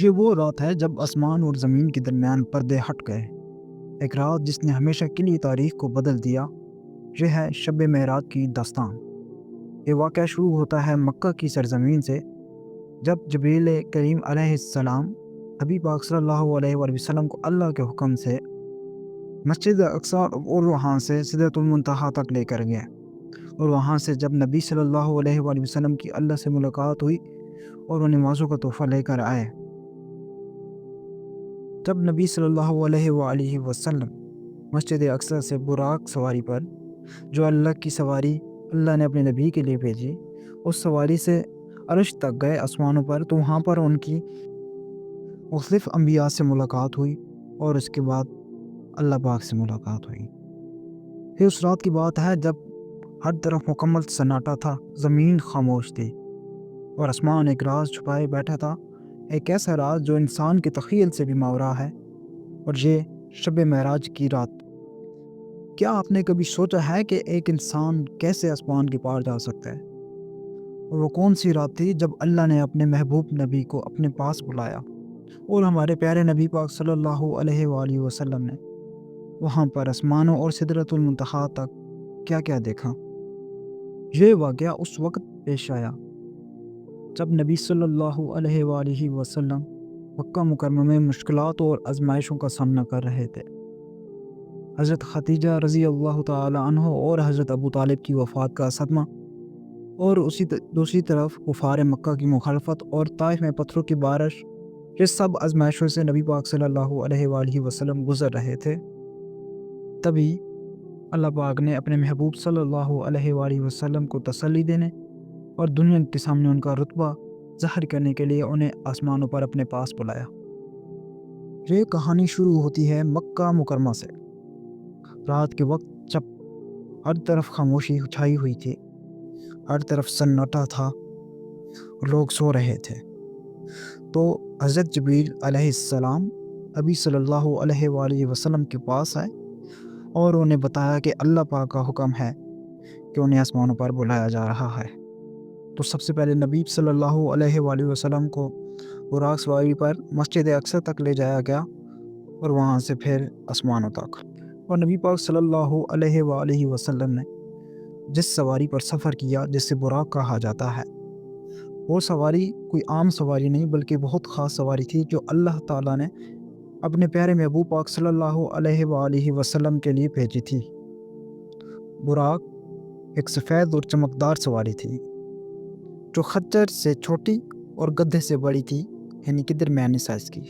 یہ وہ رات ہے جب آسمان اور زمین کے درمیان پردے ہٹ گئے، ایک رات جس نے ہمیشہ کے لیے تاریخ کو بدل دیا۔ یہ ہے شب معراج کی داستان۔ یہ واقعہ شروع ہوتا ہے مکہ کی سرزمین سے، جب جبریل کریم علیہ السلام نبی پاک صلی اللہ علیہ وآلہ وسلم کو اللہ کے حکم سے مسجد اقصی اور وہاں سے سدرۃ المنتہا تک لے کر گئے، اور وہاں سے جب نبی صلی اللہ علیہ وآلہ وسلم کی اللہ سے ملاقات ہوئی اور وہ نمازوں کا تحفہ لے کر آئے، جب نبی صلی اللہ علیہ وآلہ وسلم مسجد اقصی سے براق سواری پر، جو اللہ کی سواری اللہ نے اپنے نبی کے لیے بھیجی، اس سواری سے عرش تک گئے آسمانوں پر، تو وہاں پر ان کی مختلف انبیاء سے ملاقات ہوئی اور اس کے بعد اللہ پاک سے ملاقات ہوئی۔ یہ اس رات کی بات ہے جب ہر طرف مکمل سناٹا تھا، زمین خاموش تھی اور آسمان ایک راز چھپائے بیٹھا تھا، ایک ایسا راز جو انسان کے تخیل سے بھی ماورا ہے، اور یہ شب معراج کی رات۔ کیا آپ نے کبھی سوچا ہے کہ ایک انسان کیسے آسمان کے پار جا سکتا ہے؟ اور وہ کون سی رات تھی جب اللہ نے اپنے محبوب نبی کو اپنے پاس بلایا، اور ہمارے پیارے نبی پاک صلی اللہ علیہ وآلہ وسلم نے وہاں پر آسمانوں اور سدرۃ المنتہا تک کیا کیا دیکھا؟ یہ واقعہ اس وقت پیش آیا جب نبی صلی اللہ علیہ وآلہ وسلم مکہ مکرمہ میں مشکلات اور آزمائشوں کا سامنا کر رہے تھے۔ حضرت خدیجہ رضی اللہ تعالی عنہ اور حضرت ابو طالب کی وفات کا صدمہ، اور دوسری طرف کفار مکہ کی مخالفت اور طائف میں پتھروں کی بارش، یہ سب آزمائشوں سے نبی پاک صلی اللہ علیہ وآلہ وسلم گزر رہے تھے۔ تبھی اللہ پاک نے اپنے محبوب صلی اللہ علیہ وآلہ وسلم کو تسلی دینے اور دنیا کے سامنے ان کا رتبہ ظاہر کرنے کے لیے انہیں آسمانوں پر اپنے پاس بلایا۔ یہ کہانی شروع ہوتی ہے مکہ مکرمہ سے، رات کے وقت جب ہر طرف خاموشی چھائی ہوئی تھی، ہر طرف سناٹا تھا، لوگ سو رہے تھے۔ تو حضرت جبریل علیہ السلام نبی صلی اللہ علیہ وآلہ وسلم کے پاس آئے اور انہیں بتایا کہ اللہ پاک کا حکم ہے کہ انہیں آسمانوں پر بلایا جا رہا ہے۔ تو سب سے پہلے نبی صلی اللہ علیہ وآلہ وسلم کو براق سواری پر مسجد اقصی تک لے جایا گیا، اور وہاں سے پھر آسمانوں تک۔ اور نبی پاک صلی اللہ علیہ وآلہ وسلم نے جس سواری پر سفر کیا، جس سے براق کہا جاتا ہے، وہ سواری کوئی عام سواری نہیں بلکہ بہت خاص سواری تھی جو اللہ تعالیٰ نے اپنے پیارے محبوب پاک صلی اللہ علیہ وآلہ وسلم کے لیے بھیجی تھی۔ براق ایک سفید اور چمکدار سواری تھی جو خچر سے چھوٹی اور گدھے سے بڑی تھی، یعنی کہ درمیانی سائز کی،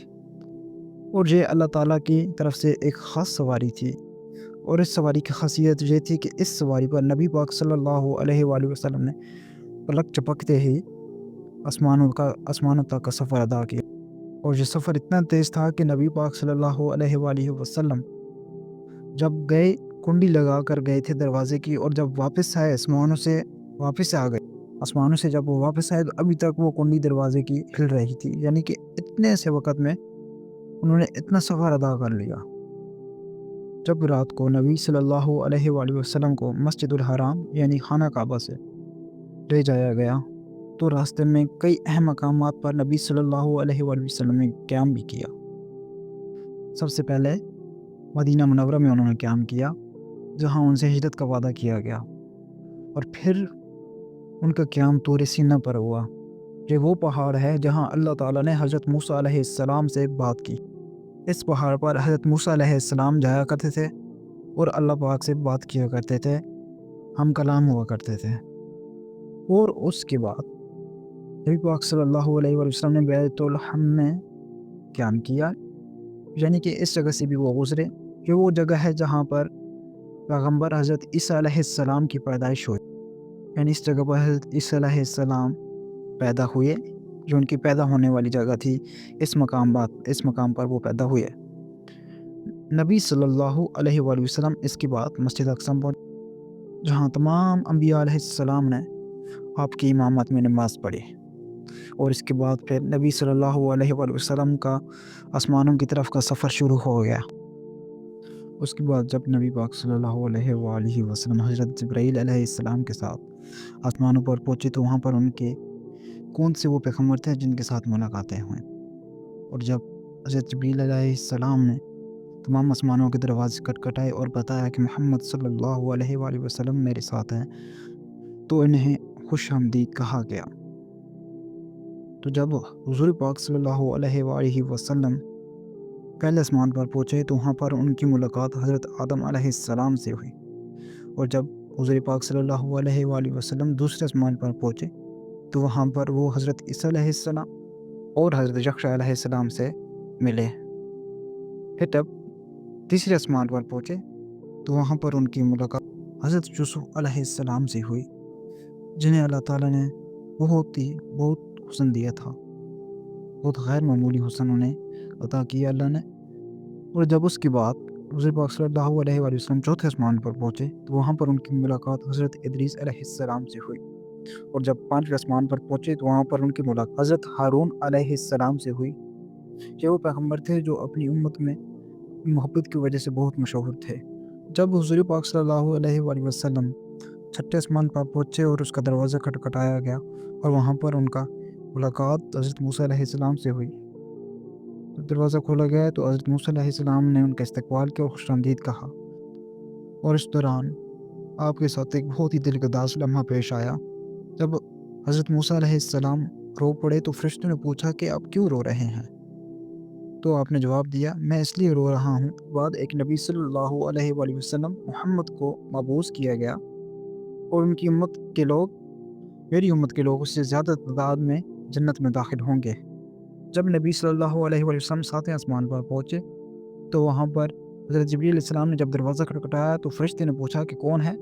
اور یہ اللہ تعالیٰ کی طرف سے ایک خاص سواری تھی۔ اور اس سواری کی خاصیت یہ تھی کہ اس سواری پر نبی پاک صلی اللہ علیہ وآلہ وسلم نے پلک چپکتے ہی آسمانوں تک کا سفر ادا کیا، اور یہ سفر اتنا تیز تھا کہ نبی پاک صلی اللہ علیہ وآلہ وسلم جب گئے، کنڈی لگا کر گئے تھے دروازے کی، اور جب واپس آئے آسمانوں سے جب وہ واپس آئے تو ابھی تک وہ کنڈی دروازے کی ہل رہی تھی، یعنی کہ اتنے سے وقت میں انہوں نے اتنا سفر ادا کر لیا۔ جب رات کو نبی صلی اللہ علیہ وآلہ وسلم کو مسجد الحرام یعنی خانہ کعبہ سے لے جایا گیا، تو راستے میں کئی اہم مقامات پر نبی صلی اللہ علیہ وآلہ وسلم نے قیام بھی کیا۔ سب سے پہلے مدینہ منورہ میں انہوں نے قیام کیا، جہاں ان سے ہجرت کا وعدہ کیا گیا، اور پھر ان کا قیام طور سینا پر ہوا۔ یہ وہ پہاڑ ہے جہاں اللہ تعالیٰ نے حضرت موسیٰ علیہ السلام سے بات کی۔ اس پہاڑ پر حضرت موسیٰ علیہ السلام جایا کرتے تھے اور اللہ پاک سے بات کیا کرتے تھے، ہم کلام ہوا کرتے تھے۔ اور اس کے بعد نبی پاک صلی اللہ علیہ وآلہ وسلم نے بیت الحم میں قیام کیا، یعنی کہ اس جگہ سے بھی وہ گزرے۔ یہ وہ جگہ ہے جہاں پر پیغمبر حضرت عیسیٰ علیہ السلام کی پیدائش ہوئی، یعنی اس جگہ پر حضرت عیسیٰ علیہ السلام پیدا ہوئے، جو ان کی پیدا ہونے والی جگہ تھی، اس مقام پر وہ پیدا ہوئے۔ نبی صلی اللہ علیہ وآلہ وسلم اس کے بعد مسجد اقصی پہنچے، جہاں تمام انبیاء علیہ السلام نے آپ کی امامت میں نماز پڑھی، اور اس کے بعد پھر نبی صلی اللہ علیہ وآلہ وسلم کا آسمانوں کی طرف کا سفر شروع ہو گیا۔ اس کے بعد جب نبی پاک صلی اللہ علیہ وآلہ وسلم حضرت جبرائیل علیہ السلام کے ساتھ آسمانوں پر پہنچے، تو وہاں پر ان کے کون سے وہ پیغمبر تھے جن کے ساتھ ملاقاتیں ہوئیں، اور جب حضرت جبریل علیہ السلام نے تمام آسمانوں کے دروازے کھٹکھٹائے اور بتایا کہ محمد صلی اللہ علیہ وآلہ وسلم میرے ساتھ ہیں، تو انہیں خوش آمدید کہا گیا۔ تو جب حضور پاک صلی اللہ علیہ وآلہ وسلم پہلے آسمان پر پہنچے تو وہاں پر ان کی ملاقات حضرت آدم علیہ السلام سے ہوئی، اور جب حضور پاک صلی اللہ علیہ وآلہ وسلم دوسرے آسمان پر پہنچے تو وہاں پر وہ حضرت عیسیٰ علیہ السلام اور حضرت یحییٰ علیہ السلام سے ملے۔ پھر جب تیسرے آسمان پر پہنچے تو وہاں پر ان کی ملاقات حضرت یوسف علیہ السلام سے ہوئی، جنہیں اللہ تعالیٰ نے بہت حسن دیا تھا، بہت غیر معمولی حسن انہیں عطا کیا اللہ نے۔ اور جب اس کے بعد حضور پاک صلی اللہ علیہ وآلہ وسلم چوتھے آسمان پر پہنچے تو وہاں پر ان کی ملاقات حضرت ادریس علیہ السلام سے ہوئی، اور جب پانچویں آسمان پر پہنچے تو وہاں پر ان کی ملاقات حضرت ہارون علیہ السلام سے ہوئی۔ یہ وہ پیغمبر تھے جو اپنی امت میں محبت کی وجہ سے بہت مشہور تھے۔ جب حضور پاک صلی اللہ علیہ وآلہ وسلم چھٹے آسمان پر پہنچے اور اس کا دروازہ کھٹکھٹایا گیا اور وہاں پر ان کا ملاقات حضرت موسیٰ علیہ السلام سے ہوئی۔ جب دروازہ کھولا گیا تو حضرت موسیٰ علیہ السلام نے ان کا استقبال کیا اور خوش آمدید کہا، اور اس دوران آپ کے ساتھ ایک بہت ہی دلگداز لمحہ پیش آیا۔ جب حضرت موسیٰ علیہ السلام رو پڑے تو فرشتوں نے پوچھا کہ آپ کیوں رو رہے ہیں؟ تو آپ نے جواب دیا، میں اس لیے رو رہا ہوں بعد ایک نبی صلی اللہ علیہ وآلہ وسلم محمد کو مبعوث کیا گیا اور ان کی امت کے لوگ، میری امت کے لوگ اس سے زیادہ تعداد میں جنت میں داخل ہوں گے۔ جب نبی صلی اللہ علیہ وآلہ وسلم ساتویں آسمان پر پہنچے تو وہاں پر حضرت جبریل علیہ السلام نے جب دروازہ کھٹکھٹایا تو فرشتے نے پوچھا کہ کون ہے؟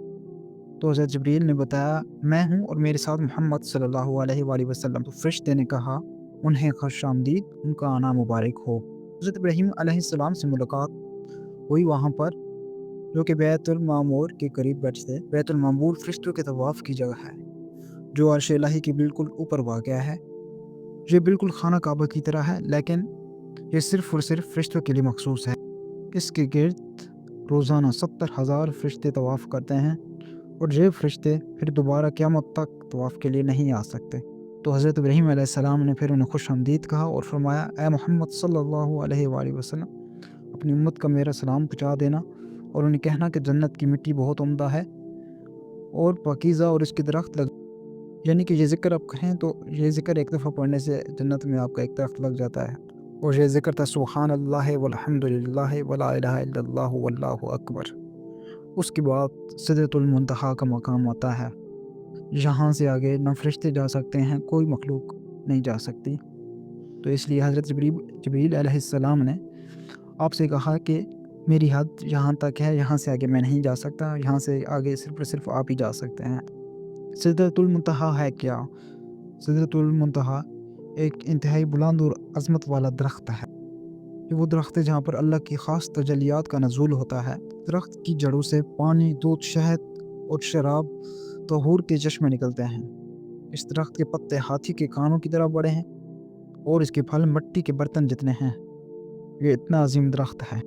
تو حضرت جبریل نے بتایا، میں ہوں اور میرے ساتھ محمد صلی اللہ علیہ وآلہ وسلم۔ تو فرشتے نے کہا، انہیں خوش آمدید، ان کا آنا مبارک ہو۔ حضرت ابراہیم علیہ السلام سے ملاقات ہوئی وہاں پر، جو کہ بیت المعمور کے قریب بیٹھتے۔ بیت المعمور فرشتوں کے طواف کی جگہ ہے جو عرش الہی کے بالکل اوپر واقع ہے۔ یہ بالکل خانہ کعبہ کی طرح ہے، لیکن یہ صرف اور صرف فرشتوں کے لیے مخصوص ہے۔ اس کے گرد روزانہ 70,000 فرشتے طواف کرتے ہیں، اور یہ فرشتے پھر دوبارہ قیامت تک طواف کے لیے نہیں آ سکتے۔ تو حضرت ابراہیم علیہ السلام نے پھر انہیں خوش آمدید کہا اور فرمایا، اے محمد صلی اللہ علیہ وآلہ وسلم، اپنی امت کا میرا سلام پہنچا دینا اور انہیں کہنا کہ جنت کی مٹی بہت عمدہ ہے اور پاکیزہ، اور اس کے درخت یعنی کہ یہ ذکر آپ کہیں تو یہ ذکر ایک دفعہ پڑھنے سے جنت میں آپ کا ایک درخت لگ جاتا ہے، اور یہ ذکر تھا سبحان اللہ والحمد للہ ولا الہ الا اللہ واللہ اکبر۔ اس کے بعد سدرۃ المنتہا کا مقام آتا ہے، یہاں سے آگے نہ فرشتے جا سکتے ہیں، کوئی مخلوق نہیں جا سکتی۔ تو اس لیے حضرت جبریل علیہ السلام نے آپ سے کہا کہ میری حد یہاں تک ہے، یہاں سے آگے میں نہیں جا سکتا، یہاں سے آگے صرف اور صرف آپ ہی جا سکتے ہیں۔ سدرۃ المنتہا ہے کیا؟ سدرۃ المنتہا ایک انتہائی بلند اور عظمت والا درخت ہے۔ یہ وہ درخت ہے جہاں پر اللہ کی خاص تجلیات کا نزول ہوتا ہے۔ درخت کی جڑوں سے پانی، دودھ، شہد اور شراب، طہور کے چشمے نکلتے ہیں۔ اس درخت کے پتے ہاتھی کے کانوں کی طرح بڑے ہیں اور اس کے پھل مٹی کے برتن جتنے ہیں۔ یہ اتنا عظیم درخت ہے۔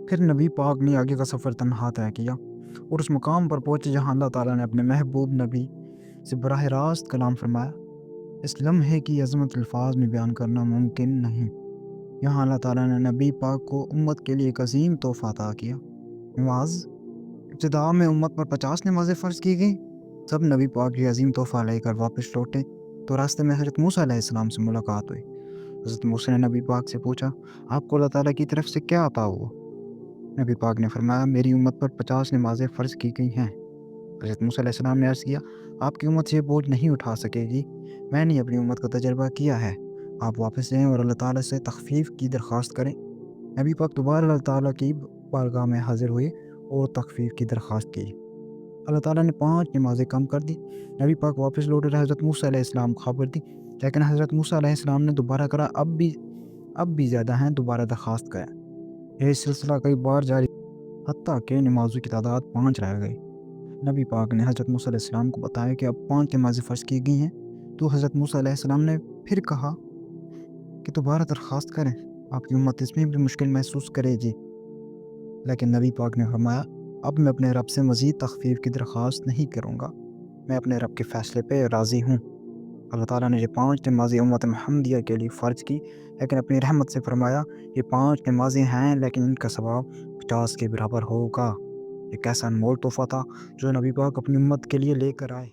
پھر نبی پاک نے آگے کا سفر تنہا طے کیا اور اس مقام پر پہنچے جہاں اللہ تعالیٰ نے اپنے محبوب نبی سے براہ راست کلام فرمایا۔ اس لمحے کی عظمت الفاظ میں بیان کرنا ممکن نہیں۔ یہاں اللہ تعالیٰ نے نبی پاک کو امت کے لیے ایک عظیم تحفہ عطا کیا۔ نماز ابتدا میں امت پر 50 نمازیں فرض کی گئیں۔ جب نبی پاک یہ عظیم تحفہ لے کر واپس لوٹے تو راستے میں حضرت موسیٰ علیہ السلام سے ملاقات ہوئی۔ حضرت موسیٰ نے نبی پاک سے پوچھا، آپ کو اللہ تعالیٰ کی طرف سے کیا عطا ہوا؟ نبی پاک نے فرمایا، میری امت پر 50 نمازیں فرض کی گئی ہیں۔ حضرت موسیٰ علیہ السلام نے عرض کیا، آپ کی امت یہ بوجھ نہیں اٹھا سکے گی، میں نے اپنی امت کا تجربہ کیا ہے، آپ واپس جائیں اور اللہ تعالیٰ سے تخفیف کی درخواست کریں۔ نبی پاک دوبارہ اللہ تعالیٰ کی بارگاہ میں حاضر ہوئے اور تخفیف کی درخواست کی۔ اللہ تعالیٰ نے 5 نمازیں کم کر دی۔ نبی پاک واپس لوٹے اور حضرت موسیٰ علیہ السلام کو خبر دی، لیکن حضرت موسیٰ علیہ السلام نے دوبارہ کرا، اب بھی زیادہ ہیں، دوبارہ درخواست کریں۔ یہ سلسلہ کئی بار جاری حتیٰ کہ نمازوں کی تعداد 5 رہ گئی۔ نبی پاک نے حضرت موسیٰ علیہ السلام کو بتایا کہ اب 5 نمازیں فرض کی گئی ہیں۔ تو حضرت موسیٰ علیہ السلام نے پھر کہا کہ دوبارہ درخواست کریں، آپ کی امت اس میں بھی مشکل محسوس کرے گی، لیکن نبی پاک نے فرمایا، اب میں اپنے رب سے مزید تخفیف کی درخواست نہیں کروں گا، میں اپنے رب کے فیصلے پہ راضی ہوں۔ اللہ تعالیٰ نے یہ 5 نمازیں امت محمدیہ کے لیے فرض کی، لیکن اپنی رحمت سے فرمایا یہ 5 نمازیں ہیں لیکن ان کا ثواب 50 کے برابر ہوگا۔ یہ کیسا انمول تحفہ تھا جو نبی پاک اپنی امت کے لیے لے کر آئے۔